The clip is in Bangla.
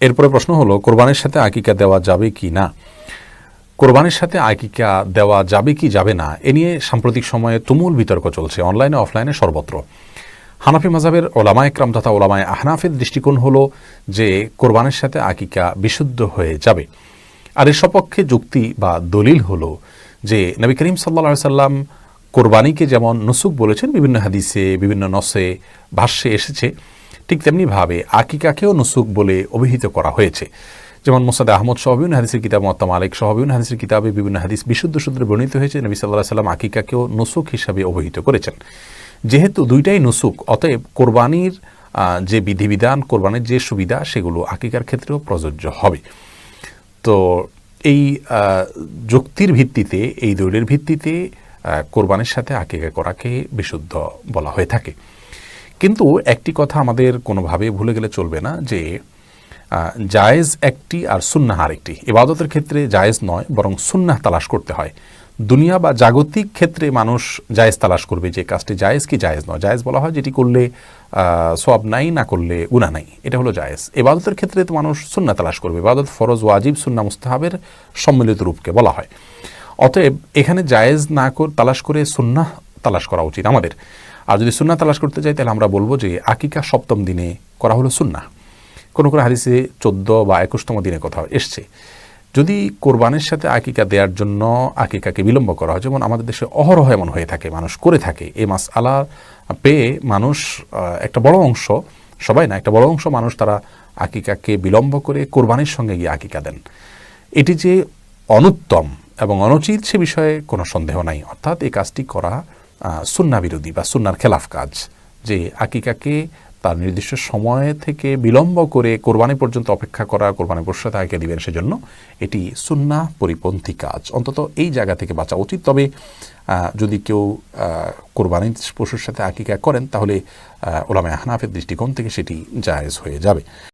এরপরে প্রশ্ন হলো, কোরবানির সাথে আকিকা দেওয়া যাবে কি না। কোরবানির সাথে আকিকা দেওয়া যাবে কি যাবে না এ নিয়ে সাম্প্রতিক সময়ে তুমুল বিতর্ক চলছে, অনলাইনে অফলাইনে সর্বত্র। হানাফি মাযহাবের ওলামায়ে কেরাম তথা ওলামায়ে আহনাফের দৃষ্টিকোণ হলো যে কোরবানির সাথে আকিকা বিশুদ্ধ হয়ে যাবে। আর এর সপক্ষে যুক্তি বা দলিল হলো যে নবী করিম সাল্লাল্লাহু আলাইহি সাল্লাম কোরবানিকে যেমন নুসুক বলেছেন, বিভিন্ন হাদিসে বিভিন্ন নসে ভাষ্যে এসেছে, ঠিক তেমনিভাবে আকিকাকেও নুসুক বলে অভিহিত করা হয়েছে। যেমন মুসনাদে আহমদ সহ বিভিন্ন হাদিসের কিতাব, মুওয়াত্তা মালিক সহ বিভিন্ন হাদিসের কিতাবে বিভিন্ন হাদিস বিশুদ্ধ সূত্রে বর্ণিত হয়েছে, নবী সাল্লাল্লাহু আলাইহি সাল্লাম আকিকাকেও নুসুক হিসাবে অভিহিত করেছেন। যেহেতু দুইটাই নুসুক, অতএব কোরবানির যে বিধিবিধান, কোরবানির যে সুবিধা, সেগুলো আকিকার ক্ষেত্রেও প্রযোজ্য হবে। তো এই যুক্তির ভিত্তিতে, এই দলিলের ভিত্তিতে কোরবানির সাথে আকিকা করাকে বিশুদ্ধ বলা হয়ে থাকে। কিন্তু একটি কথা আমাদের কোনোভাবে ভুলে গেলে চলবে না যে জায়েজ একটি আর সুন্নাহ আরেকটি। ইবাদতের ক্ষেত্রে জায়েজ নয়, বরং সুন্নাহ তালাশ করতে হয়। দুনিয়া বা জাগতিক ক্ষেত্রে মানুষ জায়েজ তালাশ করবে, যে কাজটি জায়েজ কি জায়েজ নয়। জায়েজ বলা হয় যেটি করলে সওয়াব নাই, না করলে গুনাহ নাই, এটা হলো জায়েজ। ইবাদতের ক্ষেত্রে তো মানুষ সুন্নাহ তালাশ করবে। ইবাদত ফরজ, ওয়াজিব, সুন্নাহ, মুস্তাহাবের সম্মিলিত রূপকে বলা হয়। অতএব এখানে জায়েজ না তালাশ করে সুন্নাহ তালাশ করা উচিত আমাদের। আর যদি সুন্নাহ তালাশ করতে চাই, তাহলে আমরা বলবো যে আকিকা সপ্তম দিনে করা হলো সুন্নাহ। কোনো কোনো হাদিসে 14 বা 21তম দিনে কোথাও এসছে। যদি কোরবানির সাথে আকিকা দেওয়ার জন্য আকিকাকে বিলম্ব করা হয়, যেমন আমাদের দেশে অহরহ এমন হয়ে থাকে, মানুষ করে থাকে, এই মাসআলা পেয়ে মানুষ একটা বড় অংশ, সবাই না, একটা বড় অংশ মানুষ তারা আকিকাকে বিলম্ব করে কোরবানির সঙ্গে গিয়ে আকিকা দেন। এটি যে অনুত্তম এবং অনুচিত সে বিষয়ে কোনো সন্দেহ নাই। অর্থাৎ এই কাজটি করা সুন্নাহ বিরোধী বা সুন্নাহর খেলাফ কাজ, যে আকিকাকে তার নির্দিষ্ট সময় থেকে বিলম্ব করে কোরবানি পর্যন্ত অপেক্ষা করা, কোরবানি পশুর সাথে আকিকা দিবেন, সেজন্য এটি সুন্নাহ পরিপন্থী কাজ। অন্তত এই জায়গা থেকে বাঁচা উচিত। তবে যদি কেউ কোরবানি পশুর সাথে আকিকা করেন, তাহলে ওলামায়ে আহনাফের দৃষ্টিকোণ থেকে সেটি জায়েজ হয়ে যাবে।